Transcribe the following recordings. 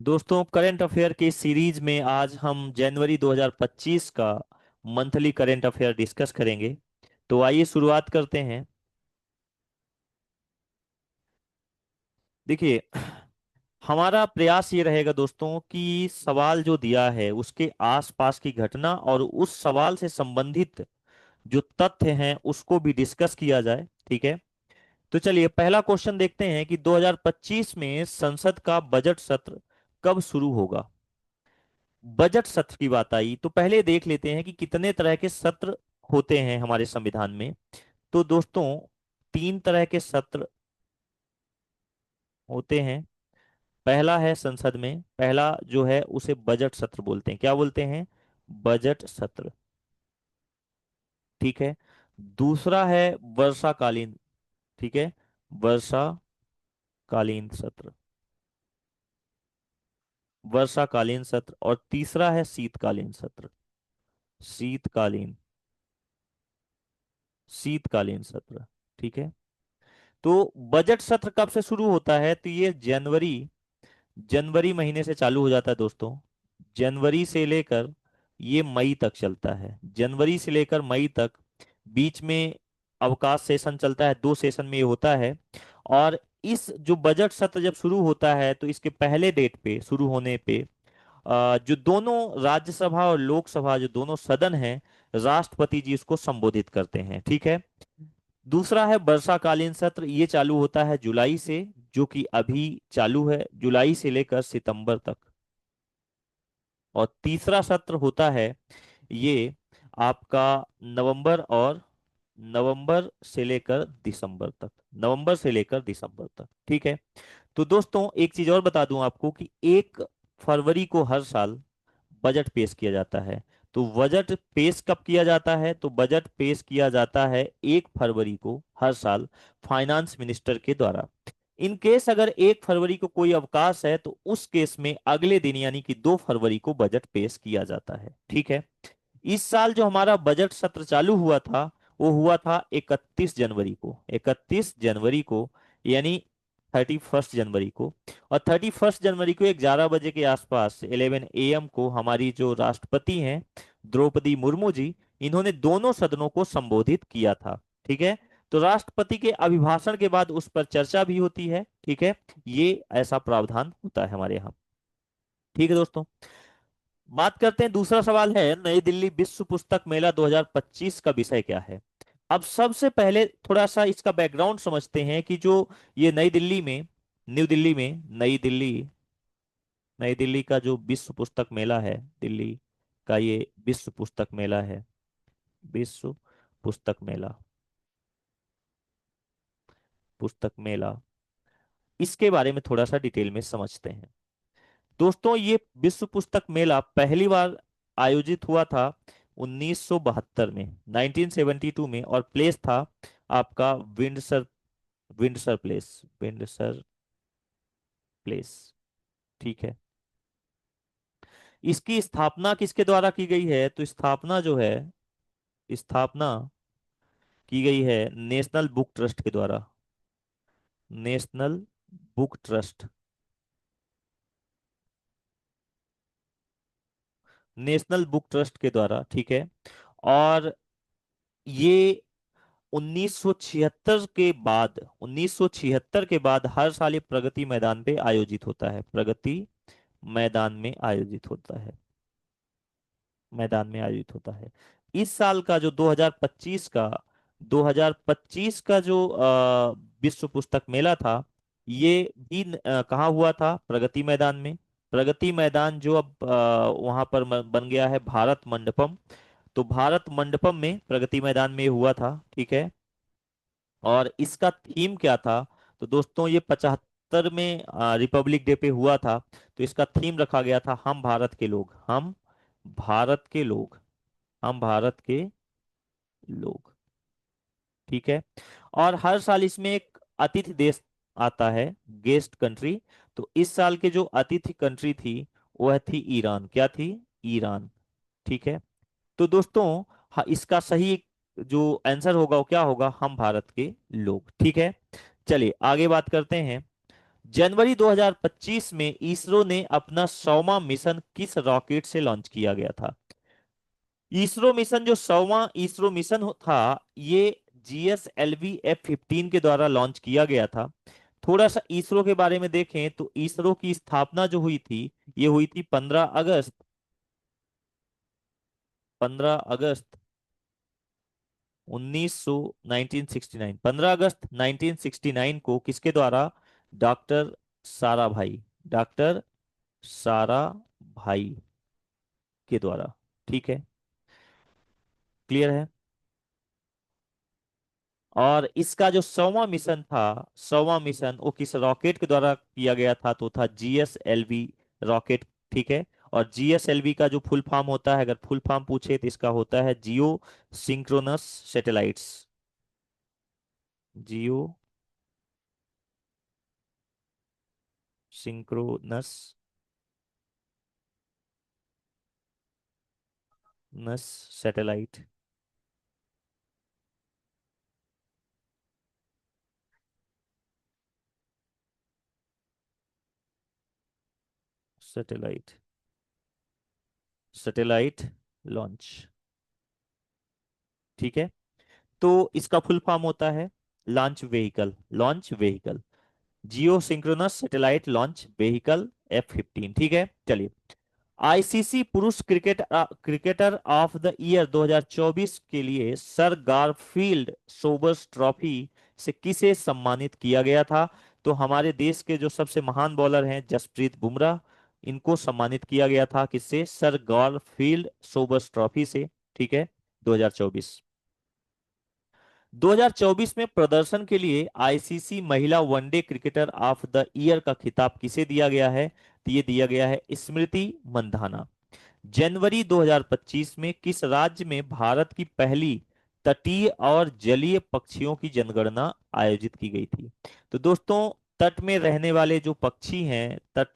दोस्तों, current affair की series में आज हम जनवरी 2025 का मंथली करंट अफेयर डिस्कस करेंगे। तो आइए शुरुआत करते हैं। देखिए, हमारा प्रयास ये रहेगा दोस्तों कि सवाल जो दिया है उसके आसपास की घटना और उस सवाल से संबंधित जो तथ्य हैं उसको भी डिस्कस किया जाए। ठीक है। तो चलिए पहला क्वेश्चन देखते हैं कि 2025 में संसद का बजट सत्र कब शुरू होगा। बजट सत्र की बात आई तो पहले देख लेते हैं कि कितने तरह के सत्र होते हैं हमारे संविधान में। तो दोस्तों, तीन तरह के सत्र होते हैं। पहला है संसद में, पहला जो है उसे बजट सत्र बोलते हैं। क्या बोलते हैं? बजट सत्र। ठीक है। दूसरा है वर्षाकालीन। ठीक है, वर्षाकालीन सत्र। वर्षाकालीन सत्र। और तीसरा है शीतकालीन सत्र। शीतकालीन शीतकालीन सत्र। ठीक है। तो बजट सत्र कब से शुरू होता है? तो ये जनवरी जनवरी महीने से चालू हो जाता है दोस्तों। जनवरी से लेकर ये मई तक चलता है। जनवरी से लेकर मई तक बीच में अवकाश सेशन चलता है, दो सेशन में ये होता है। और इस जो बजट सत्र जब शुरू होता है तो इसके पहले डेट पे शुरू होने पे जो दोनों राज्यसभा और लोकसभा जो दोनों सदन हैं, राष्ट्रपति जी उसको संबोधित करते हैं। ठीक है। दूसरा है वर्षाकालीन सत्र। ये चालू होता है जुलाई से, जो कि अभी चालू है, जुलाई से लेकर सितंबर तक। और तीसरा सत्र होता है ये आपका नवंबर और नवंबर से लेकर दिसंबर तक। नवंबर से लेकर दिसंबर तक। ठीक है। तो दोस्तों, एक चीज और बता दूं आपको कि 1 फरवरी को हर साल बजट पेश किया जाता है। तो बजट पेश कब किया जाता है? तो बजट पेश किया जाता है 1 फरवरी को हर साल फाइनेंस मिनिस्टर के द्वारा। इन केस अगर 1 फरवरी को कोई अवकाश है तो उस केस में अगले दिन यानी कि 2 फरवरी को बजट पेश किया जाता है। ठीक है। इस साल जो हमारा बजट सत्र चालू हुआ था वो हुआ था 31 जनवरी को। 31 जनवरी को यानी 31 जनवरी को। और 31 जनवरी को 11 बजे के आसपास 11 AM को हमारी जो राष्ट्रपति हैं द्रौपदी मुर्मू जी, इन्होंने दोनों सदनों को संबोधित किया था। ठीक है। तो राष्ट्रपति के अभिभाषण के बाद उस पर चर्चा भी होती है। ठीक है। ये ऐसा प्रावधान होता है हमारे यहाँ। ठीक है दोस्तों, बात करते हैं। दूसरा सवाल है नई दिल्ली विश्व पुस्तक मेला 2025 का विषय क्या है। अब सबसे पहले थोड़ा सा इसका बैकग्राउंड समझते हैं कि जो ये नई दिल्ली में, न्यू दिल्ली में, नई दिल्ली का जो विश्व पुस्तक मेला है, दिल्ली का ये विश्व पुस्तक मेला है। विश्व पुस्तक मेला, पुस्तक मेला, इसके बारे में थोड़ा सा डिटेल में समझते हैं। दोस्तों, ये विश्व पुस्तक मेला पहली बार आयोजित हुआ था 1972 में, 1972 में। और प्लेस था आपका विंडसर, विंडसर प्लेस। ठीक है। इसकी स्थापना किसके द्वारा की गई है? तो स्थापना जो है, स्थापना की गई है नेशनल बुक ट्रस्ट के द्वारा। National book trust, national book trust के द्वारा। ठीक है। और ये 1976 के बाद, 1976 के बाद हर साल ये प्रगति मैदान पे आयोजित होता है। प्रगति मैदान में आयोजित होता है। मैदान में आयोजित होता है। इस साल का जो 2025 का जो विश्व पुस्तक मेला था, ये भी कहाँ हुआ था? प्रगति मैदान में। प्रगति मैदान जो अब वहां पर बन गया है भारत मंडपम। तो भारत मंडपम में प्रगति मैदान में हुआ था। ठीक है। और इसका थीम क्या था? तो दोस्तों, ये 75 में रिपब्लिक डे पे हुआ था। तो इसका थीम रखा गया था हम भारत के लोग, हम भारत के लोग, हम भारत के लोग। ठीक है। और हर साल इसमें एक अतिथि देश आता है, गेस्ट कंट्री। तो इस साल के जो अतिथि कंट्री थी वह थी ईरान। क्या थी? ईरान। ठीक है। तो दोस्तों, इसका सही जो आंसर होगा वो क्या होगा? हम भारत के लोग। ठीक है। चलिए आगे बात करते हैं। जनवरी 2025 में इसरो ने अपना 100वां मिशन किस रॉकेट से लॉन्च किया गया था? इसरो मिशन, जो 100वां इसरो मिशन था, ये GSLV F-15 के द्वारा लॉन्च किया गया था। थोड़ा सा इसरो के बारे में देखें तो इसरो की स्थापना जो हुई थी, ये हुई थी 15 अगस्त, 15 अगस्त 1900 1969, 15 अगस्त 1969 को किसके द्वारा? डॉक्टर साराभाई, डॉक्टर साराभाई के द्वारा। ठीक है, क्लियर है। और इसका जो 100वां मिशन था, 100वां मिशन वो किस रॉकेट के द्वारा किया गया था? तो था GSLV रॉकेट। ठीक है। और GSLV का जो फुल फॉर्म होता है, अगर फुल फॉर्म पूछे तो इसका होता है geosynchronous satellites. Geosynchronous नस सैटेलाइट। Satellite, satellite launch. ठीक है। तो इसका फुल फॉर्म होता है launch vehicle, launch vehicle, geosynchronous satellite launch vehicle F-15। ठीक है, चलिए। आईसीसी पुरुष क्रिकेटर ऑफ द ईयर 2024 के लिए सर गारफील्ड सोबर्स ट्रॉफी से किसे सम्मानित किया गया था? तो हमारे देश के जो सबसे महान बॉलर हैं जसप्रीत बुमराह, इनको सम्मानित किया गया था किससे? सर गारफील्ड सोबर्स ट्रॉफी से। ठीक है, 2024। 2024 में प्रदर्शन के लिए आईसीसी महिला one day cricketer of the year का खिताब किसे दिया गया है? तो ये दिया गया है स्मृति मंधाना। जनवरी 2025 में किस राज्य में भारत की पहली तटीय और जलीय पक्षियों की जनगणना आयोजित की गई थी? तो दोस्तों, तट में रहने वाले जो पक्षी हैं, तट,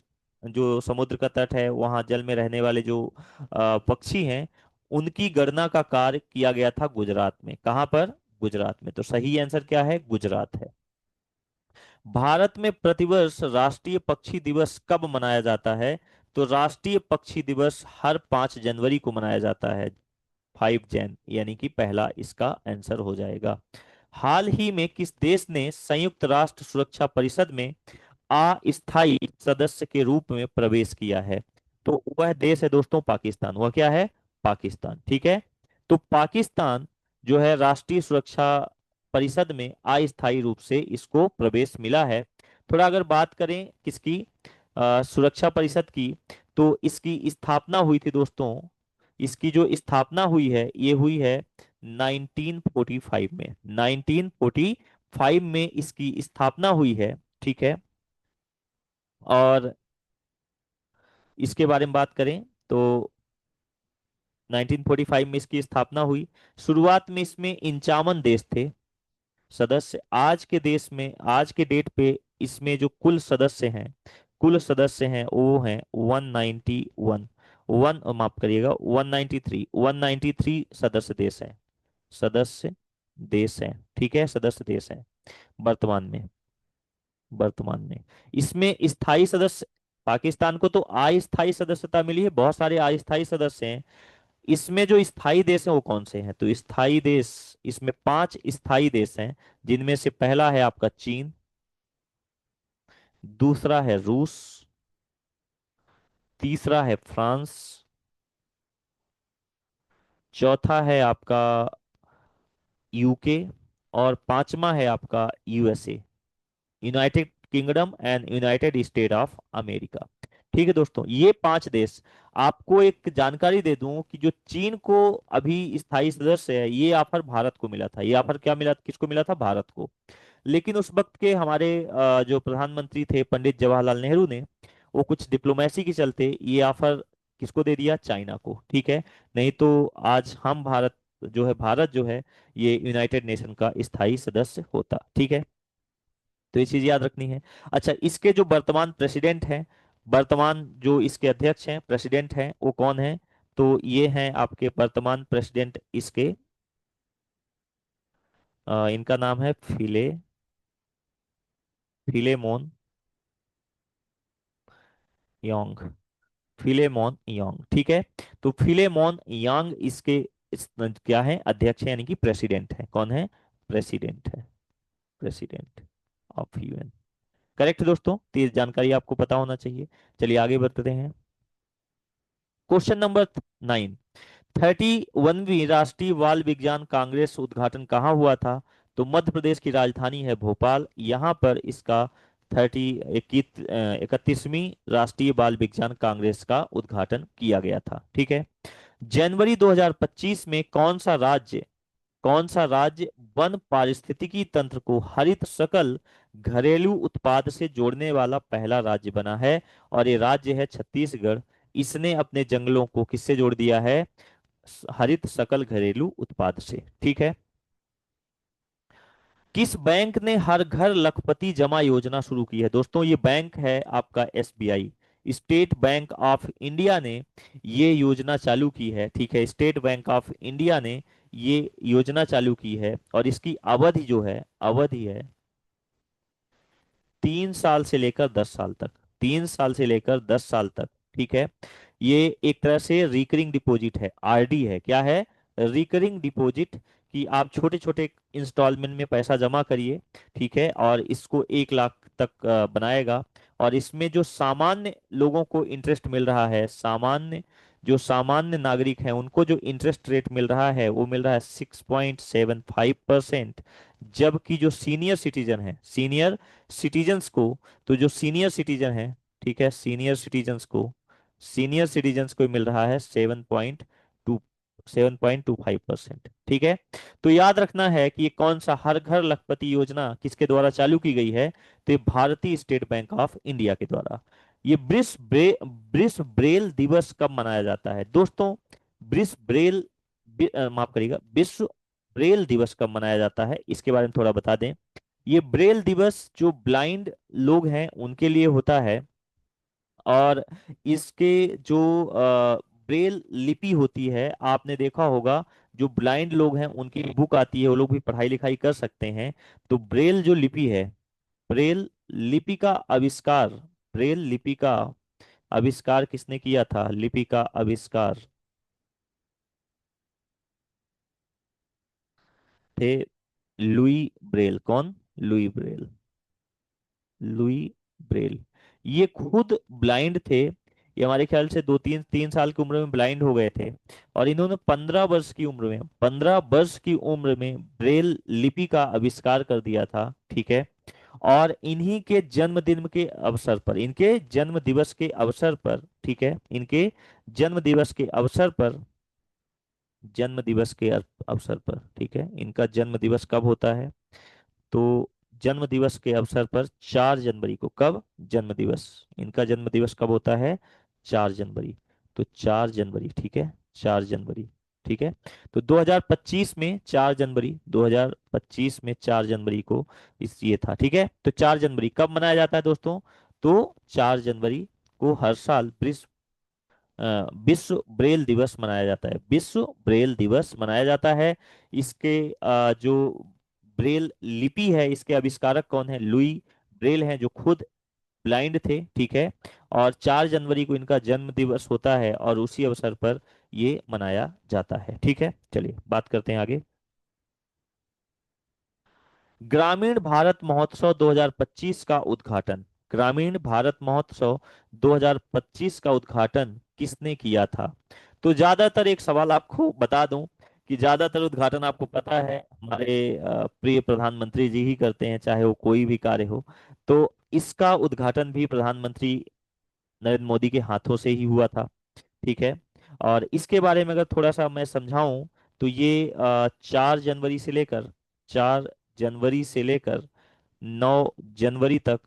जो समुद्र का तट है वहां जल में रहने वाले जो पक्षी हैं, उनकी गणना का कार्य किया गया था गुजरात में। कहां पर? गुजरात में। तो सही आंसर क्या है? गुजरात है। भारत में प्रतिवर्ष राष्ट्रीय पक्षी दिवस कब मनाया जाता है? तो राष्ट्रीय पक्षी दिवस हर 5 जनवरी को मनाया जाता है। 5 जैन, यानी कि पहला इसका आंसर हो जाएगा। हाल ही में किस देश ने संयुक्त राष्ट्र सुरक्षा परिषद में अस्थायी सदस्य के रूप में प्रवेश किया है? तो वह देश है दोस्तों पाकिस्तान। वह क्या है? पाकिस्तान। ठीक है। तो पाकिस्तान जो है राष्ट्रीय सुरक्षा परिषद में अस्थायी रूप से इसको प्रवेश मिला है। थोड़ा अगर बात करें किसकी, सुरक्षा परिषद की, तो इसकी स्थापना हुई थी दोस्तों, इसकी जो स्थापना हुई है ये हुई है 1945 में। 1945 में इसकी स्थापना हुई है। ठीक है। और इसके बारे में बात करें तो 1945 में इसकी स्थापना हुई। शुरुआत में इसमें 51 देश थे सदस्य। आज के देश में, आज के डेट पे इसमें जो कुल सदस्य हैं, कुल सदस्य हैं वो हैं 191, माफ करिएगा, 193 सदस्य देश हैं, सदस्य देश हैं। ठीक है, सदस्य देश हैं वर्तमान में, वर्तमान में। इसमें स्थायी सदस्य, पाकिस्तान को तो अस्थायी सदस्यता मिली है, बहुत सारे अस्थायी सदस्य हैं। इसमें जो स्थायी देश हैं वो कौन से हैं? तो स्थायी देश, इसमें 5 स्थायी देश हैं, जिनमें से पहला है आपका चीन, दूसरा है रूस, तीसरा है फ्रांस, चौथा है आपका यूके, और पांचवा है आपका USA, United kingdom and United state of America. ठीक है दोस्तों, ये 5 देश। आपको एक जानकारी दे दूं कि जो चीन को अभी स्थायी सदस्य है, ये ऑफर भारत को मिला था। ये ऑफर क्या मिला, किसको मिला था? भारत को। लेकिन उस वक्त के हमारे जो प्रधानमंत्री थे पंडित जवाहरलाल नेहरू ने, वो कुछ डिप्लोमेसी के चलते ये ऑफर किसको दे दिया? चाइना को। ठीक है। नहीं तो आज हम भारत जो है, भारत जो है, ये यूनाइटेड नेशन का स्थायी सदस्य होता। ठीक है। तो ये चीज याद रखनी है। अच्छा, इसके जो वर्तमान प्रेसिडेंट हैं, वर्तमान जो इसके अध्यक्ष हैं, प्रेसिडेंट हैं, वो कौन है? तो ये हैं आपके वर्तमान प्रेसिडेंट इसके, इनका नाम है फिलेमोन योंग, फिलेमोन योंग, ठीक है। तो फिलेमोन यांग इसके क्या है, अध्यक्ष है, यानी कि प्रेसिडेंट है। कौन है? प्रेसिडेंट है, प्रेसिडेंट ऑफ यूएन। करेक्ट दोस्तों, तो ये जानकारी आपको पता होना चाहिए। चलिए आगे बढ़ते हैं। क्वेश्चन नंबर 9, 31वीं राष्ट्रीय बाल विज्ञान कांग्रेस उद्घाटन कहाँ हुआ था? तो मध्य प्रदेश की राजधानी है भोपाल। यहाँ पर इसका 31वीं राष्ट्रीय बाल विज्ञान कांग्रेस का उद्घाटन किया गया था, ठीक है। जनवरी 2025 में कौन सा राज्य वन पारिस्थितिकी तंत्र को हरित सकल घरेलू उत्पाद से जोड़ने वाला पहला राज्य बना है? और ये राज्य है छत्तीसगढ़। इसने अपने जंगलों को किससे जोड़ दिया है? हरित सकल घरेलू उत्पाद से, ठीक है। किस बैंक ने हर घर लखपति जमा योजना शुरू की है? दोस्तों ये बैंक है आपका SBI, state bank of India ने ये योजना चालू की है, ठीक है। स्टेट बैंक ऑफ इंडिया ने ये योजना चालू की है और इसकी अवधि जो है, अवधि है 3 साल से लेकर 10 साल तक। 3 साल से लेकर 10 साल तक, ठीक है। ये एक तरह से रिकरिंग डिपॉजिट है, आरडी है। क्या है? रिकरिंग डिपॉजिट, कि आप छोटे छोटे इंस्टॉलमेंट में पैसा जमा करिए, ठीक है, और इसको 1 लाख तक बनाएगा। और इसमें जो सामान्य लोगों को इंटरेस्ट मिल रहा है, सामान्य नागरिक हैं उनको जो इंटरेस्ट रेट मिल रहा है वो मिल रहा है 6.75%। जबकि जो सीनियर सिटीजन्स को, तो जो सीनियर सिटीजन है, ठीक है, सीनियर सिटीजन्स को मिल रहा है 7.25%, ठीक है। तो याद रखना है कि ये कौन सा हर घर लखपति योजना किसके द्वारा चालू की गई है? तो ये भारतीय स्टेट बैंक ऑफ इंडिया के द्वारा। ये ब्रिस ब्रेल दिवस कब मनाया जाता है दोस्तों? ब्रिस ब्रेल माफ करिएगा, विश्व ब्रेल दिवस कब मनाया जाता है, इसके बारे में थोड़ा बता दें। ये ब्रेल दिवस जो ब्लाइंड लोग हैं उनके लिए होता है। और इसके जो ब्रेल लिपि होती है, आपने देखा होगा, जो ब्लाइंड लोग हैं उनकी बुक आती है, वो लोग भी पढ़ाई लिखाई कर सकते हैं। तो ब्रेल जो लिपि है, ब्रेल लिपि का आविष्कार, ब्रेल लिपि का आविष्कार किसने किया था? लिपि का आविष्कार थे लुई ब्रेल। कौन? Louis Braille, Louis Braille. ये खुद ब्लाइंड थे, ये हमारे ख्याल से 2 3 3 साल की उम्र में ब्लाइंड हो गए थे। और इन्होंने 15 वर्ष की उम्र में ब्रेल लिपि का आविष्कार कर दिया था, ठीक है। और इन्हीं के जन्मदिन के अवसर पर, इनके जन्म दिवस के अवसर पर, ठीक है, इनके जन्म दिवस के अवसर पर, जन्म दिवस के अवसर पर, ठीक है, इनका जन्म दिवस कब होता है? तो जन्म दिवस के अवसर पर 4 जनवरी को, कब? जन्म दिवस, इनका जन्म दिवस कब होता है? 4 जनवरी। तो 4 जनवरी, ठीक है, 4 जनवरी, ठीक है। तो 2025 में 4 जनवरी, 2025 में 4 जनवरी को इस ये था, ठीक है। तो 4 जनवरी कब मनाया जाता है दोस्तों? तो 4 जनवरी को हर साल विश्व ब्रेल दिवस मनाया जाता है, विश्व ब्रेल दिवस मनाया जाता है। इसके जो ब्रेल लिपि है, इसके आविष्कारक कौन है? लुई ब्रेल हैं, जो खुद ब्लाइंड थे, ठीक है। और 4 जनवरी को इनका जन्म दिवस होता है और उसी अवसर पर ये मनाया जाता है, ठीक है। चलिए बात करते हैं आगे। ग्रामीण भारत महोत्सव 2025 का उद्घाटन, ग्रामीण भारत महोत्सव 2025 का उद्घाटन किसने किया था? तो ज्यादातर, एक सवाल आपको बता दूं कि ज्यादातर उद्घाटन आपको पता है हमारे प्रिय प्रधानमंत्री जी ही करते हैं, चाहे वो कोई भी कार्य हो। तो इसका उद्घाटन भी प्रधानमंत्री नरेंद्र मोदी के हाथों से ही हुआ था, ठीक है। और इसके बारे में अगर थोड़ा सा मैं समझाऊं, तो ये 4 जनवरी से लेकर 9 जनवरी तक,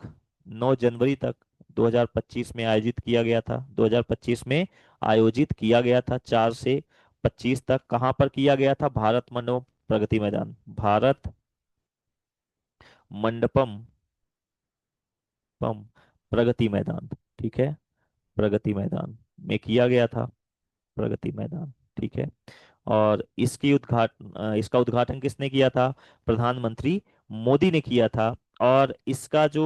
9 जनवरी तक 2025 में आयोजित किया गया था। 2025 में आयोजित किया गया था, 4 से 25 तक। कहाँ पर किया गया था? भारत मंडपम प्रगति मैदान, भारत मंडपम पम प्रगति मैदान, ठीक है, प्रगति मैदान में किया गया था, प्रगति मैदान, ठीक है। और इसका उद्घाटन किसने किया था? प्रधानमंत्री मोदी ने किया था। और इसका जो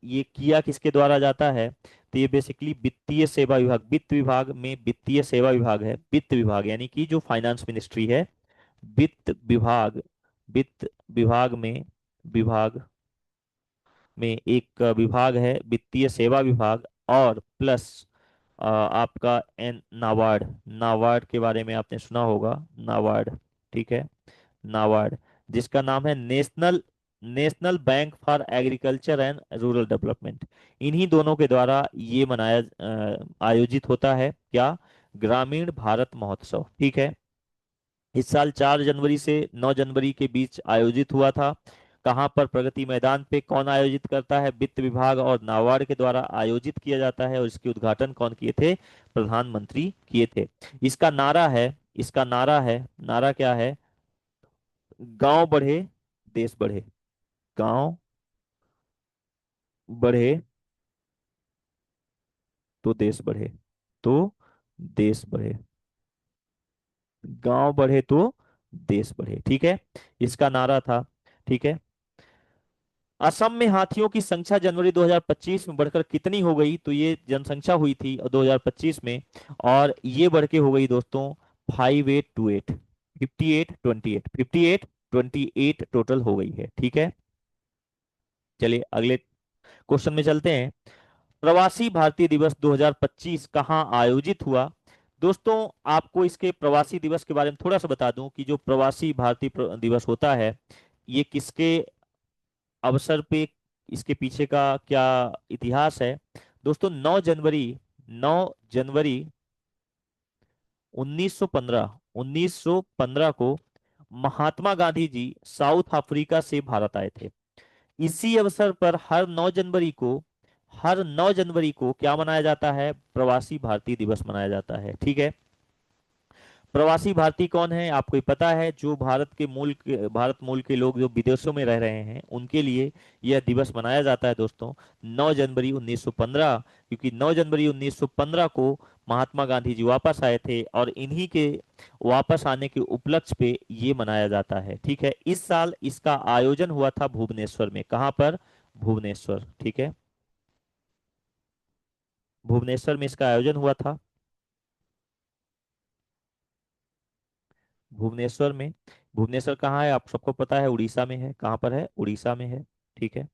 ये किया किसके द्वारा जाता है? तो ये बेसिकली वित्तीय सेवा विभाग, वित्त विभाग में वित्तीय सेवा विभाग है, वित्त विभाग यानी कि जो फाइनेंस मिनिस्ट्री है, वित्त विभाग, वित्त विभाग में एक विभाग है वित्तीय सेवा विभाग, और प्लस आपका एन नाबार्ड, नाबार्ड के बारे में आपने सुना होगा, नाबार्ड, ठीक है, नाबार्ड, जिसका नाम है national national bank for agriculture and rural development. इन्हीं दोनों के द्वारा ये आयोजित होता है क्या, ग्रामीण भारत महोत्सव, ठीक है। इस साल 4 जनवरी से 9 जनवरी के बीच आयोजित हुआ था। कहाँ पर, प्रगति मैदान पे। कौन आयोजित करता है, वित्त विभाग और नाबार्ड के द्वारा आयोजित किया जाता है, और इसके उद्घाटन कौन किए थे, प्रधानमंत्री किए थे। इसका नारा है, इसका नारा है, नारा क्या है, गांव बढ़े देश बढ़े, गांव बढ़े तो देश बढ़े, तो देश बढ़े, गांव बढ़े तो देश बढ़े, ठीक है, इसका नारा था, ठीक है। असम में हाथियों की संख्या जनवरी 2025 में बढ़कर कितनी हो गई, तो ये जनसंख्या हुई थी 2025 में, और ये बढ़ के हो गई दोस्तों 5828, 5828 टोटल हो गई है, ठीक है। चलिए अगले क्वेश्चन में चलते हैं। प्रवासी भारतीय दिवस 2025 कहाँ आयोजित हुआ। दोस्तों आपको इसके प्रवासी दिवस के बारे में थोड़ा सा बता दूं कि जो प्रवासी भारतीय दिवस होता है, ये किसके अवसर पे, इसके पीछे का क्या इतिहास है। दोस्तों 9 जनवरी 1915, 1915 को महात्मा गांधी जी साउथ अफ्रीका से भारत आए थे। इसी अवसर पर हर 9 जनवरी को क्या मनाया जाता है, प्रवासी भारतीय दिवस मनाया जाता है, ठीक है। प्रवासी भारतीय कौन है, आपको ही पता है, जो भारत मूल के लोग जो विदेशों में रह रहे हैं उनके लिए यह दिवस मनाया जाता है दोस्तों, 9 जनवरी 1915, क्योंकि 9 जनवरी 1915 को महात्मा गांधी जी वापस आए थे, और इन्हीं के वापस आने के उपलक्ष्य पे ये मनाया जाता है, ठीक है। इस साल इसका आयोजन हुआ था भुवनेश्वर में, कहाँ पर, भुवनेश्वर, ठीक है, भुवनेश्वर में इसका आयोजन हुआ था, भुवनेश्वर में। भुवनेश्वर कहाँ है, आप सबको पता है, उड़ीसा में है, कहाँ पर है, उड़ीसा में है, ठीक है,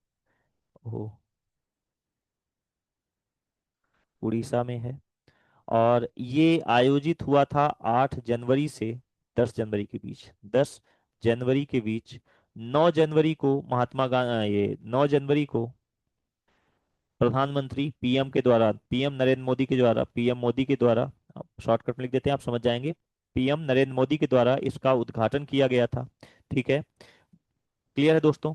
ओ, उड़ीसा में है। और ये आयोजित हुआ था 8 जनवरी से 10 जनवरी के बीच, 10 जनवरी के बीच। 9 जनवरी को महात्मा गांधी, ये 9 जनवरी को प्रधानमंत्री पीएम के द्वारा, पीएम नरेंद्र मोदी के द्वारा, पीएम मोदी के द्वारा, शॉर्टकट में लिख देते हैं आप समझ जाएंगे, पीएम नरेंद्र मोदी के द्वारा इसका उद्घाटन किया गया था, ठीक है। क्लियर है दोस्तों,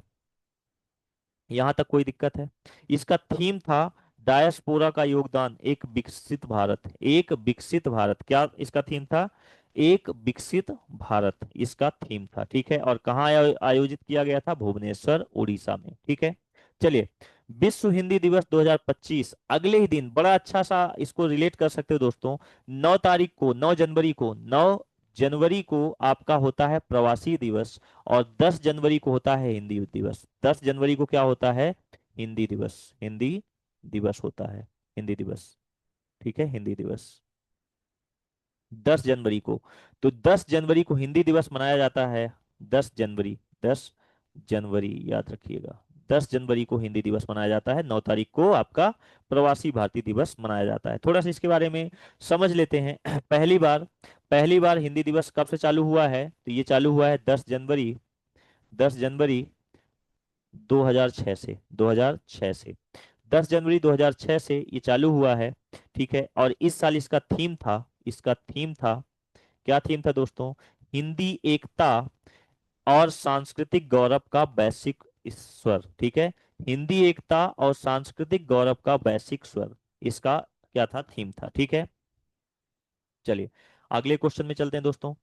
यहाँ तक कोई दिक्कत है। इसका थीम था डायस्पोरा का योगदान, एक विकसित भारत, एक विकसित भारत, क्या इसका थीम था, एक विकसित भारत इसका थीम था, ठीक है। और कहाँ आयोजित किया गया था, भुवनेश्वर उड़ीसा में, ठीक है। चलिए, विश्व हिंदी दिवस 2025 अगले ही दिन, बड़ा अच्छा सा इसको रिलेट कर सकते हो दोस्तों, 9 तारीख को, 9 जनवरी को, 9 जनवरी को आपका होता है प्रवासी दिवस, और 10 जनवरी को होता है हिंदी दिवस। 10 जनवरी को क्या होता है, हिंदी दिवस, हिंदी दिवस होता है, हिंदी दिवस, ठीक है, हिंदी दिवस 10 जनवरी को। तो 10 जनवरी को हिंदी दिवस मनाया जाता है, 10 जनवरी, 10 जनवरी याद रखिएगा, 10 जनवरी को हिंदी दिवस मनाया जाता है, 9 तारीख को आपका प्रवासी भारतीय दिवस मनाया जाता है। थोड़ा सा इसके बारे में समझ लेते हैं। पहली बार हिंदी दिवस कब से चालू हुआ है, तो ये चालू हुआ है 10 जनवरी, 10 जनवरी 2006 से, 2006 से, 10 जनवरी 2006 से ये चालू हुआ है, ठीक है। और इस साल इसका थीम था, इसका थीम था, क्या थीम था दोस्तों, हिंदी एकता और सांस्कृतिक गौरव का वैश्विक स्वर, ठीक है, हिंदी एकता और सांस्कृतिक गौरव का वैश्विक स्वर, इसका क्या था, थीम था, ठीक है। चलिए अगले क्वेश्चन में चलते हैं दोस्तों।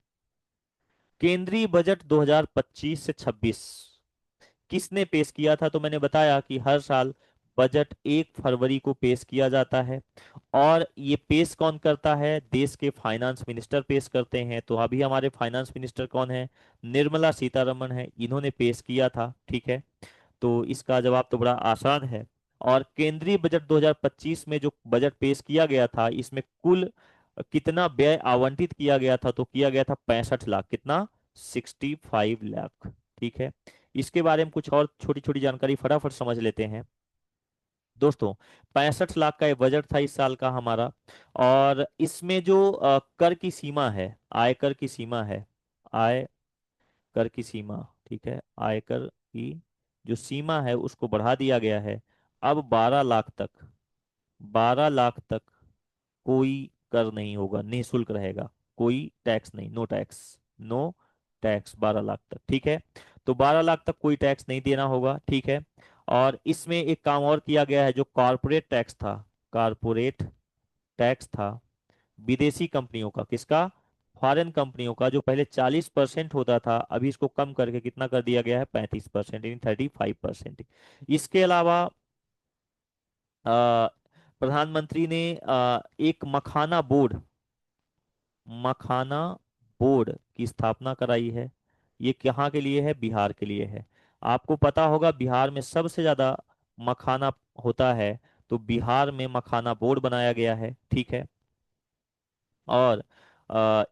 केंद्रीय बजट 2025 से 26 किसने पेश किया था, तो मैंने बताया कि हर साल बजट 1 फरवरी को पेश किया जाता है, और ये पेश कौन करता है, देश के फाइनेंस मिनिस्टर पेश करते हैं। तो अभी हमारे फाइनेंस मिनिस्टर कौन है, निर्मला सीतारमण है, इन्होंने पेश किया था, ठीक है। तो इसका जवाब तो बड़ा आसान है, और केंद्रीय बजट 2025 में जो बजट पेश किया गया था, इसमें कुल कितना व्यय आवंटित किया गया था, तो किया गया था 65 लाख। कितना? 65 लाख। ठीक है। इसके बारे में कुछ और छोटी छोटी जानकारी फटाफट समझ लेते हैं दोस्तों। 65 लाख का ये बजट था इस साल का हमारा। और इसमें जो कर की सीमा है, आयकर की सीमा है, आय कर की सीमा, ठीक है, आयकर की जो सीमा है उसको बढ़ा दिया गया है। अब 12 लाख तक, 12 लाख तक कोई कर नहीं होगा, निःशुल्क रहेगा। कोई टैक्स नहीं, no tax, no tax 12 lakh तक। ठीक है। तो 12 लाख तक कोई टैक्स नहीं देना होगा। ठीक है। और इसमें एक काम और किया गया है, जो कॉरपोरेट टैक्स था, कॉरपोरेट टैक्स था विदेशी कंपनियों का, किसका? फॉरेन कंपनियों का, जो पहले 40% होता था, अभी इसको कम करके कितना कर दिया गया है? 35%, यानी 35%। इसके अलावा अ, प्रधानमंत्री ने एक मखाना बोर्ड, मखाना बोर्ड की स्थापना कराई है। ये कहाँ के लिए है? बिहार के लिए है। आपको पता होगा बिहार में सबसे ज्यादा मखाना होता है, तो बिहार में मखाना बोर्ड बनाया गया है। ठीक है। और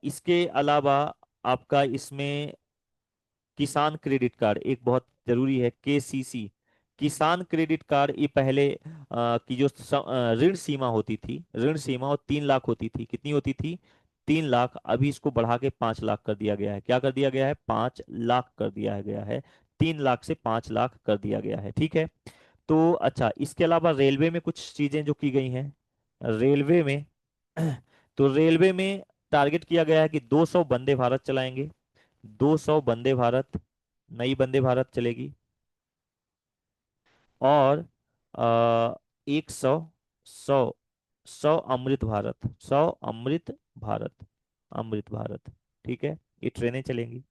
इसके अलावा आपका इसमें किसान क्रेडिट कार्ड एक बहुत जरूरी है, केसीसी, किसान क्रेडिट कार्ड। ये पहले की जो ऋण सीमा होती थी, ऋण सीमा वो 3 लाख होती थी। कितनी होती थी? 3 लाख। अभी इसको बढ़ा के 5 लाख कर दिया गया है। क्या कर दिया गया है? 5 लाख कर दिया गया है। 3 लाख से 5 लाख कर दिया गया है। ठीक है। तो अच्छा, इसके अलावा रेलवे में कुछ चीजें जो की गई हैं, रेलवे में तो रेलवे में टारगेट किया गया है कि 200 वंदे भारत चलाएंगे। 200 वंदे भारत, नई वंदे भारत चलेगी। और 100, 100, 100 अमृत भारत, 100 अमृत भारत, अमृत भारत। ठीक है। ये ट्रेनें चलेंगी।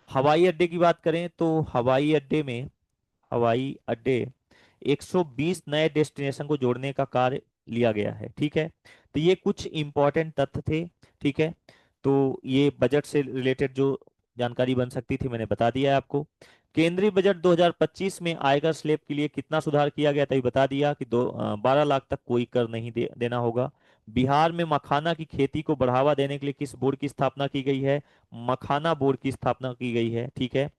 हवाई अड्डे की बात करें तो हवाई अड्डे में, हवाई अड्डे 120 नए डेस्टिनेशन को जोड़ने का कार्य लिया गया है। ठीक है। तो ये कुछ इंपॉर्टेंट तथ्य थे। ठीक है। तो ये बजट से रिलेटेड जो जानकारी बन सकती थी मैंने बता दिया है आपको। केंद्रीय बजट 2025 में आयकर स्लैब के लिए कितना सुधार किया गया था, ये बता दिया कि 12 लाख तक कोई कर नहीं देना होगा। बिहार में मखाना की खेती को बढ़ावा देने के लिए किस बोर्ड की स्थापना की गई है? मखाना बोर्ड की स्थापना की गई है। ठीक है।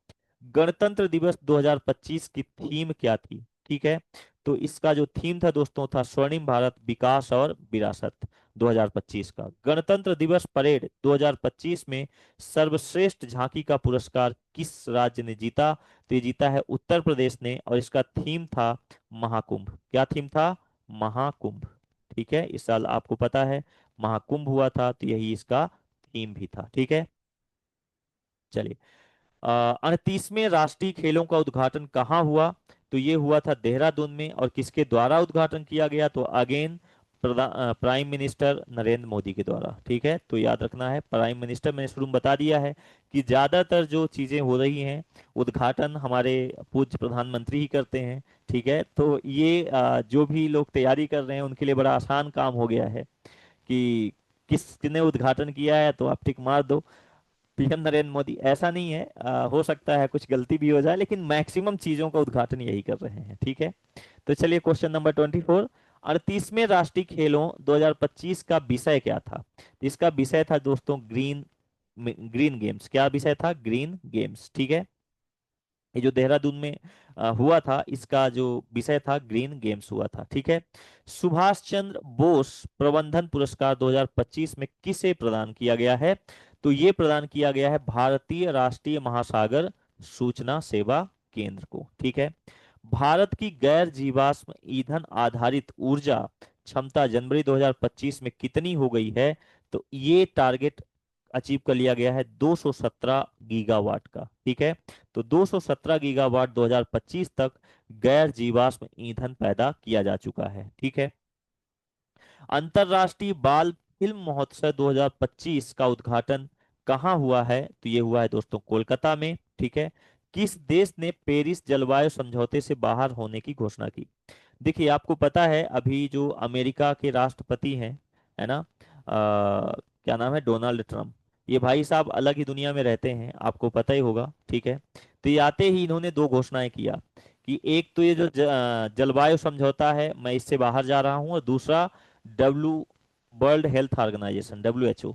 गणतंत्र दिवस 2025 की थीम क्या थी? ठीक है। तो इसका जो थीम था दोस्तों, था स्वर्णिम भारत, विकास और विरासत। 2025 का गणतंत्र दिवस परेड 2025 में सर्वश्रेष्ठ झांकी का पुरस्कार किस राज्य ने जीता? तो ये जीता है उत्तर प्रदेश ने, और इसका थीम था महाकुंभ। क्या थीम था? महाकुंभ। ठीक है। इस साल आपको पता है महाकुंभ हुआ था, तो यही इसका थीम भी था। ठीक है। चलिए, 38वें राष्ट्रीय खेलों का उद्घाटन कहाँ हुआ? तो ये हुआ था देहरादून में। और किसके द्वारा उद्घाटन किया गया? तो again prime minister Narendra Modi के द्वारा। ठीक है। तो याद रखना है, प्राइम मिनिस्टर, मैंने शुरू में बता दिया है कि ज्यादातर जो चीजें हो रही हैं उद्घाटन हमारे पूज्य प्रधानमंत्री ही करते हैं। ठीक है। तो ये जो भी लोग तैयारी कर रहे हैं उनके लिए बड़ा आसान काम हो गया है कि किसने उद्घाटन किया है तो आप टिक मार दो, पीएम नरेंद्र मोदी। ऐसा नहीं है, हो सकता है कुछ गलती भी हो जाए, लेकिन मैक्सिमम चीजों का उद्घाटन यही कर रहे हैं। ठीक है। तो चलिए, क्वेश्चन नंबर 24, 38वें राष्ट्रीय खेलों 2025 का विषय क्या था? तो इसका विषय था दोस्तों ग्रीन, ग्रीन गेम्स। क्या विषय था? Green games. ठीक है। ये जो देहरादून में हुआ था, इसका जो विषय था ग्रीन गेम्स हुआ था। ठीक है। सुभाष चंद्र बोस प्रबंधन पुरस्कार 2025 में किसे प्रदान किया गया है? तो ये प्रदान किया गया है भारतीय राष्ट्रीय महासागर सूचना सेवा केंद्र को। ठीक है। भारत की गैर जीवाश्म ईंधन आधारित ऊर्जा क्षमता जनवरी 2025 में कितनी हो गई है? तो ये टारगेट अचीव कर लिया गया है 217 गीगावाट का। ठीक है। तो 217 गीगावाट 2025 तक गैर जीवाश्म ईंधन पैदा किया जा चुका है। ठीक है। अंतरराष्ट्रीय बाल फिल्म महोत्सव 2025 का उद्घाटन कहाँ हुआ है? तो ये हुआ है दोस्तों कोलकाता में। ठीक है। किस देश ने पेरिस जलवायु समझौते से बाहर होने की घोषणा की? देखिए, आपको पता है अभी जो अमेरिका के राष्ट्रपति हैं, है ना, क्या नाम है, डोनाल्ड ट्रम्प। ये भाई साहब अलग ही दुनिया में रहते हैं, आपको पता ही होगा। ठीक है। तो ये आते ही इन्होंने दो घोषणाएं किया कि एक तो ये जो जलवायु समझौता है, मैं इससे बाहर जा रहा हूँ, और दूसरा W world health organisation, WHO,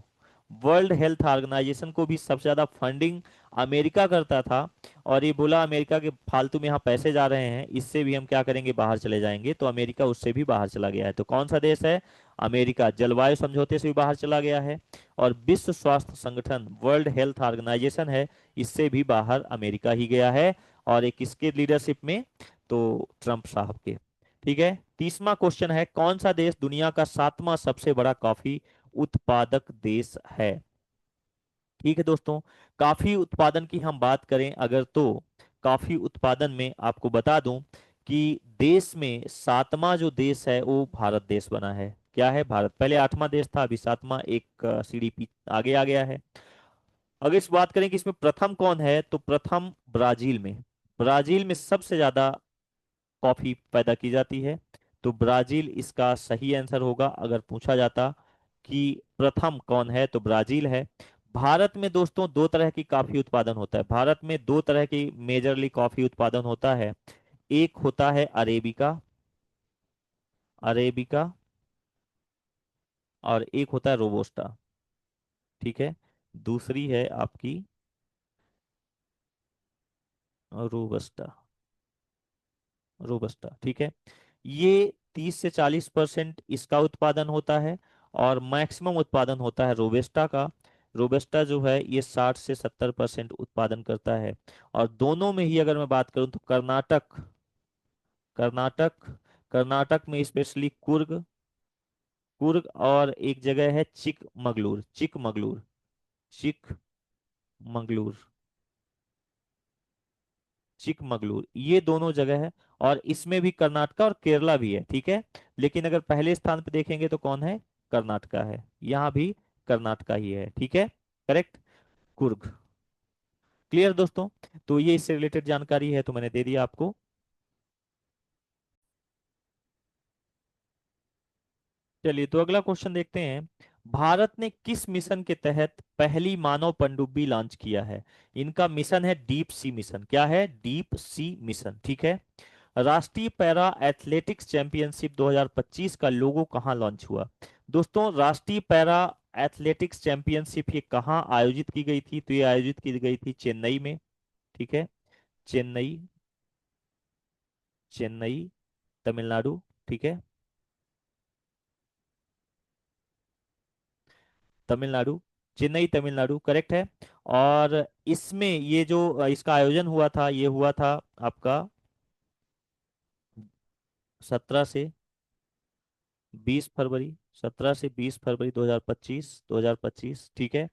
world health organisation को भी सबसे ज्यादा फंडिंग अमेरिका करता था। और ये बोला अमेरिका के फालतू में यहाँ पैसे जा रहे हैं, इससे भी हम क्या करेंगे, बाहर चले जाएंगे, तो अमेरिका उससे भी बाहर चला गया है। तो कौन सा देश है? अमेरिका जलवायु समझौते से भी बाहर चला गया है। और विश्व स्वास्थ्य संगठन, वर्ल्ड हेल्थ ऑर्गेनाइजेशन है, इससे भी बाहर अमेरिका ही गया है। और एक किसके लीडरशिप में? तो ट्रंप साहब के। ठीक है, 30वां क्वेश्चन है, कौन सा देश दुनिया का 7वां सबसे बड़ा कॉफी उत्पादक देश है? ठीक है दोस्तों, कॉफी उत्पादन की हम बात करें अगर, तो कॉफी उत्पादन में आपको बता दूं कि देश में 7वां जो देश है वो भारत देश बना है। क्या है? भारत। पहले 8वां देश था, अभी 7वां, एक सीढ़ी आगे आ गया है। अगर इस बात करें कि इसमें प्रथम कौन है, तो प्रथम ब्राजील में। ब्राजील में सबसे ज्यादा कॉफी पैदा की जाती है। तो ब्राजील इसका सही आंसर होगा अगर पूछा जाता कि प्रथम कौन है, तो ब्राजील है। भारत में दोस्तों दो तरह की कॉफी उत्पादन होता है। भारत में दो तरह की मेजरली कॉफी उत्पादन होता है। एक होता है अरेबिका, अरेबिका, और एक होता है रोबोस्टा। ठीक है, दूसरी है आपकी रोबस्टा, रोबस्टा। ठीक है, ये 30 से 40% इसका उत्पादन होता है, और मैक्सिमम उत्पादन होता है रोबस्टा का। रोबस्टा जो है ये 60 से 70% उत्पादन करता है। और दोनों में ही अगर मैं बात करूं तो कर्नाटक, कर्नाटक, कर्नाटक में स्पेशली कुर्ग, कुर्ग, और एक जगह है चिकमगलूर, चिकमगलूर, चिकमगलूर, चिकमगलूर, ये दोनों जगह है। और इसमें भी कर्नाटका और केरला भी है। ठीक है, लेकिन अगर पहले स्थान पे देखेंगे तो कौन है? कर्नाटका है। यहाँ भी कर्नाटका ही है। ठीक है, करेक्ट, कुर्ग। क्लियर दोस्तों? तो ये इससे रिलेटेड जानकारी है, तो मैंने दे दिया आपको। चलिए, तो अगला क्वेश्चन देखते हैं। भारत ने किस मिशन के तहत पहली मानव पनडुब्बी लॉन्च किया है? इनका मिशन है डीप सी मिशन। क्या है? Deep sea mission. ठीक है, राष्ट्रीय पैरा एथलेटिक्स चैंपियनशिप 2025 का लोगो कहाँ लॉन्च हुआ? दोस्तों, राष्ट्रीय पैरा एथलेटिक्स चैंपियनशिप ये कहाँ आयोजित की गई थी? तो ये आयोजित की गई थी चेन्नई में। ठीक है, चेन्नई, चेन्नई, तमिलनाडु। ठीक है, तमिलनाडु, चेन्नई तमिलनाडु, करेक्ट है। और इसमें ये जो इसका आयोजन हुआ था, ये हुआ था आपका 17 से 20 फरवरी, 17 से 20 फरवरी 2025, 2025। ठीक है,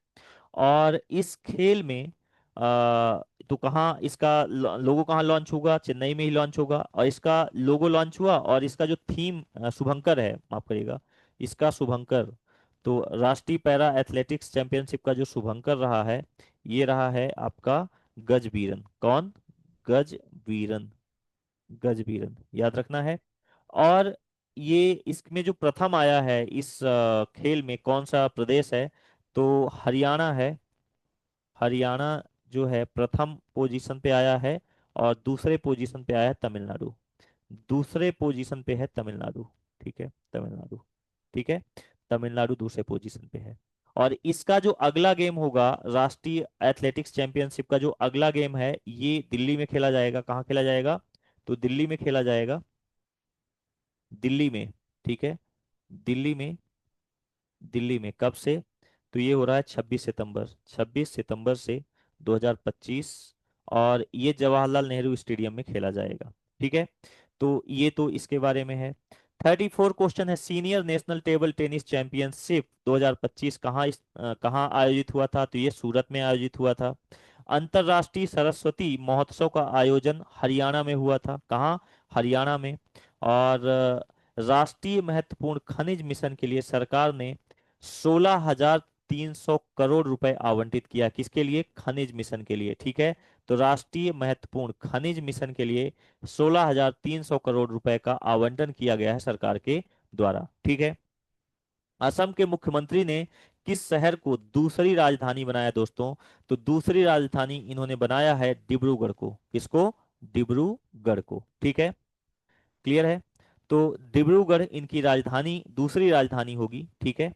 और इस खेल में तो कहाँ इसका लोगो कहाँ लॉन्च होगा? चेन्नई में ही लॉन्च होगा। और इसका लोगो लॉन्च हुआ, और इसका जो थीम शुभंकर है, माफ करिएगा, इसका शुभंकर, तो राष्ट्रीय पैरा एथलेटिक्स चैंपियनशिप का जो शुभंकर रहा है, ये रहा है आपका गजबीरन। कौन? गजबीरन, गजबीरन, याद रखना है। और ये इसमें जो प्रथम आया है इस खेल में, कौन सा प्रदेश है? तो हरियाणा है। हरियाणा जो है प्रथम पोजीशन पे आया है, और दूसरे पोजीशन पे आया है तमिलनाडु। दूसरे पोजीशन पे है तमिलनाडु। ठीक है, तमिलनाडु। ठीक है, तमिलनाडु दूसरे पोजीशन पे है। और इसका जो अगला गेम होगा, राष्ट्रीय एथलेटिक्स चैंपियनशिप का जो अगला गेम है, ये दिल्ली में खेला जाएगा। कहाँ खेला जाएगा? तो दिल्ली में खेला जाएगा, दिल्ली में। ठीक है, दिल्ली में, दिल्ली में कब से? तो ये हो रहा है 26 सितंबर, 26 सितंबर से 2025। और ये जवाहरलाल नेहरू स्टेडियम में खेला जाएगा। ठीक है, तो ये तो इसके बारे में है। 34 क्वेश्चन है, senior national table tennis championship 2025 कहाँ आयोजित हुआ था? तो ये सूरत में आयोजित हुआ था। अंतरराष्ट्रीय सरस्वती महोत्सव का आयोजन हरियाणा में हुआ था। कहाँ? हरियाणा में। और राष्ट्रीय महत्वपूर्ण खनिज मिशन के लिए सरकार ने 16,300 करोड़ रुपए आवंटित किया। किसके लिए? खनिज मिशन के लिए। ठीक है, तो राष्ट्रीय महत्वपूर्ण खनिज मिशन के लिए 16,300 करोड़ रुपए का आवंटन किया गया है सरकार के द्वारा। ठीक है, असम के मुख्यमंत्री ने किस शहर को दूसरी राजधानी बनाया दोस्तों? तो दूसरी राजधानी इन्होंने बनाया है डिब्रूगढ़ को। किसको? डिब्रूगढ़ को। ठीक है, क्लियर है। तो डिब्रूगढ़ इनकी राजधानी, दूसरी राजधानी होगी। ठीक है।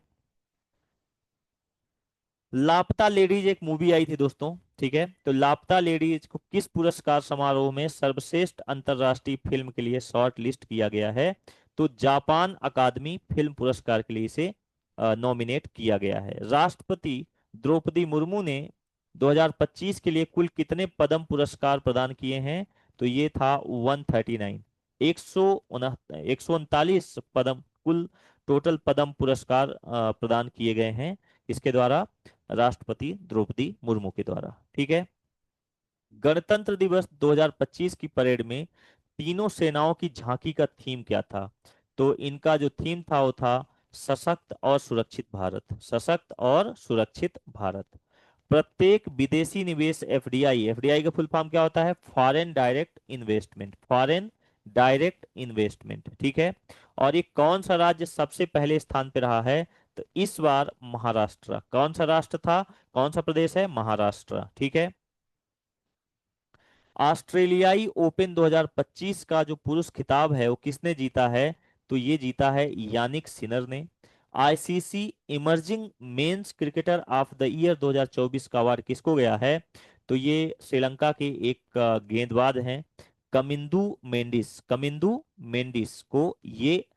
लापता लेडीज एक मूवी आई थी दोस्तों। ठीक है, तो लापता लेडीज को किस पुरस्कार समारोह में सर्वश्रेष्ठ अंतर्राष्ट्रीय फिल्म के लिए शॉर्ट लिस्ट किया गया है? तो जापान अकादमी फिल्म पुरस्कार के लिए इसे नॉमिनेट किया गया है। राष्ट्रपति द्रौपदी मुर्मू ने 2025 के लिए कुल कितने पद्म पुरस्कार प्रदान किए हैं? तो ये था 139, 139 पद्म, कुल टोटल पद्म पुरस्कार प्रदान किए गए हैं। इसके द्वारा, राष्ट्रपति द्रौपदी मुर्मू के द्वारा। ठीक है। गणतंत्र दिवस 2025 की परेड में तीनों सेनाओं की झांकी का थीम क्या था? तो इनका जो थीम था वो था सशक्त और सुरक्षित भारत, सशक्त और सुरक्षित भारत। प्रत्येक विदेशी निवेश एफडीआई, एफडीआई का फुल फॉर्म क्या होता है? Foreign direct investment, foreign direct investment. ठीक है। और ये कौन सा राज्य सबसे पहले स्थान पे रहा है? तो इस बार महाराष्ट्र। कौन सा राष्ट्र था, कौन सा प्रदेश है? महाराष्ट्र। ठीक है। ऑस्ट्रेलियाई ओपन 2025 का जो पुरुष खिताब है वो किसने जीता है? तो ये जीता है यानिक सिनर ने। ICC emerging men's cricketer of the year 2024 का अवार्ड किसको गया है? तो ये श्रीलंका के एक गेंदबाज हैं, कमिंदु मेंडिस, कमिंदु मेंडिस को ये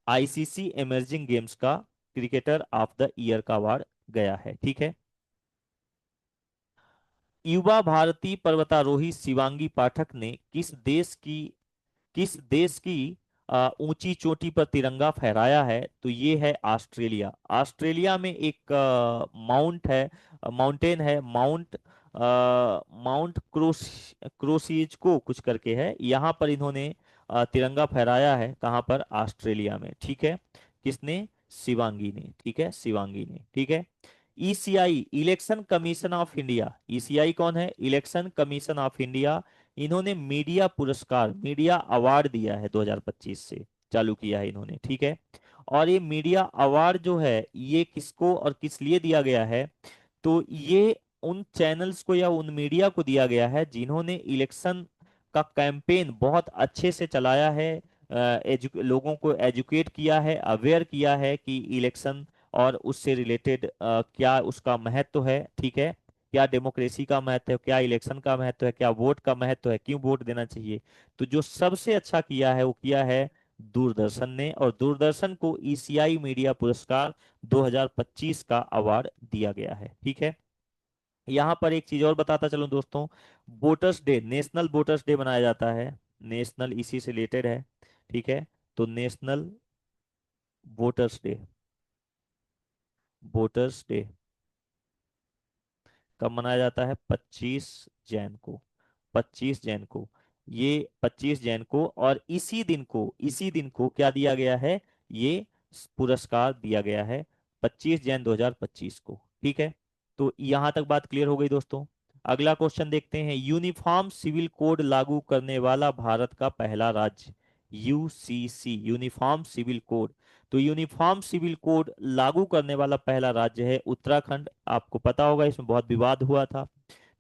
आईसीसी इमर्जिंग गेम्स का क्रिकेटर ऑफ द ईयर का अवार्ड गया है। ठीक है। युवा भारतीय पर्वतारोही शिवांगी पाठक ने किस देश की ऊंची चोटी पर तिरंगा फहराया है? तो ये है ऑस्ट्रेलिया। ऑस्ट्रेलिया में एक माउंट है, माउंटेन है, माउंट क्रोसीज को कुछ करके है, यहाँ पर इन्होंने तिरंगा फहराया है। कहाँ पर? ऑस्ट्रेलिया में। ठीक है। किसने? शिवांगी ने। ठीक है, शिवांगी ने। ठीक है। ECI, election commission of India, ECI कौन है? Election commission of India. इन्होंने मीडिया पुरस्कार, मीडिया अवार्ड दिया है 2025 से, चालू किया है इन्होंने। ठीक है। और ये मीडिया अवार्ड जो है ये किसको और किस लिए दिया गया है? तो ये उन चैनल्स को या उन मीडिया को दिया गया है जिन्होंने इलेक्शन का कैंपेन बहुत अच्छे से चलाया है, लोगों को एजुकेट किया है, अवेयर किया है कि इलेक्शन और उससे रिलेटेड क्या उसका महत्व है। ठीक है। क्या डेमोक्रेसी का महत्व है, क्या इलेक्शन का महत्व है, क्या वोट का महत्व है, क्यों वोट देना चाहिए। तो जो सबसे अच्छा किया है वो किया है दूरदर्शन ने, और दूरदर्शन को ईसीआई मीडिया पुरस्कार 2025 का अवार्ड दिया गया है। ठीक है। यहाँ पर एक चीज और बताता चलूं दोस्तों, voters day, national voters day मनाया जाता है, नेशनल इसी से रिलेटेड है। ठीक है। तो national voters day, voters day कब मनाया जाता है? 25 जैन को, 25 जैन को, ये 25 जैन को। और इसी दिन को क्या दिया गया है? ये पुरस्कार दिया गया है 25 जैन 2025 को। ठीक है। तो यहाँ तक बात क्लियर हो गई दोस्तों। अगला क्वेश्चन देखते हैं, यूनिफॉर्म सिविल कोड लागू करने वाला भारत का पहला राज्य? UCC, uniform civil code. तो यूनिफॉर्म सिविल कोड लागू करने वाला पहला राज्य है उत्तराखंड। आपको पता होगा इसमें बहुत विवाद हुआ था।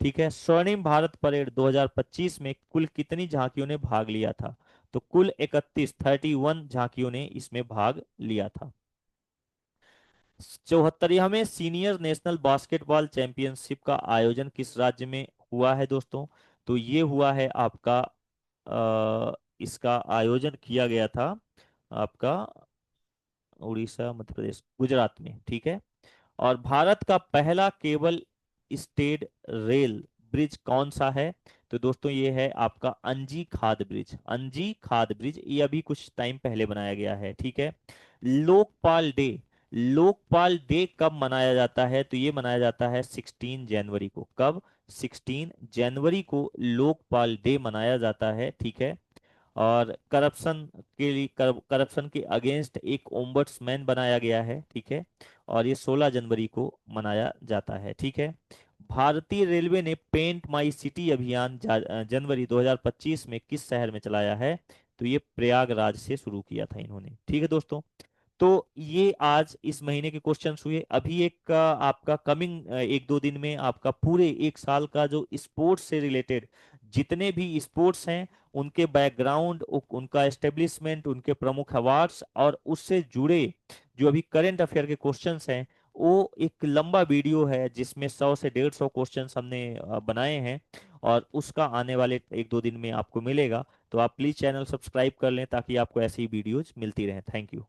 ठीक है। स्वर्णिम भारत परेड 2025 में कुल कितनी झांकियों ने भाग लिया था? तो कुल 31 झांकियों ने इसमें भाग लिया था। 74वें सीनियर नेशनल बास्केटबॉल चैंपियनशिप का आयोजन किस राज्य में हुआ है दोस्तों? तो ये हुआ है आपका इसका आयोजन किया गया था आपका उड़ीसा, मध्य प्रदेश, गुजरात में। ठीक है। और भारत का पहला केबल स्टेड रेल ब्रिज कौन सा है? तो दोस्तों ये है आपका अंजी खाद ब्रिज, अंजी खाद ब्रिज, ये अभी कुछ टाइम पहले बनाया गया है। ठीक है। लोकपाल डे, लोकपाल डे कब मनाया जाता है? तो ये मनाया जाता है 16 जनवरी को। कब? 16 जनवरी को लोकपाल डे मनाया जाता है। ठीक है। और करप्शन के लिए, करप्शन के अगेंस्ट एक ओम्बड्समैन बनाया गया है। ठीक है। और ये 16 जनवरी को मनाया जाता है। ठीक है। भारतीय रेलवे ने पेंट माई सिटी अभियान जनवरी 2025 में किस शहर में चलाया है? तो ये प्रयागराज से शुरू किया था इन्होंने। ठीक है दोस्तों। तो ये आज इस महीने के क्वेश्चंस हुए। अभी एक आपका कमिंग 1-2 दिन में आपका पूरे एक साल का जो स्पोर्ट्स से रिलेटेड जितने भी स्पोर्ट्स हैं उनके बैकग्राउंड, उनका एस्टेब्लिशमेंट, उनके प्रमुख अवार्ड्स और उससे जुड़े जो अभी करंट अफेयर के क्वेश्चंस हैं, वो एक लंबा वीडियो है जिसमें 100 से 150 क्वेश्चंस हमने बनाए हैं, और उसका आने वाले 1-2 दिन में आपको मिलेगा। तो आप प्लीज़ चैनल सब्सक्राइब कर लें ताकि आपको ऐसी वीडियोज मिलती रहें। Thank you.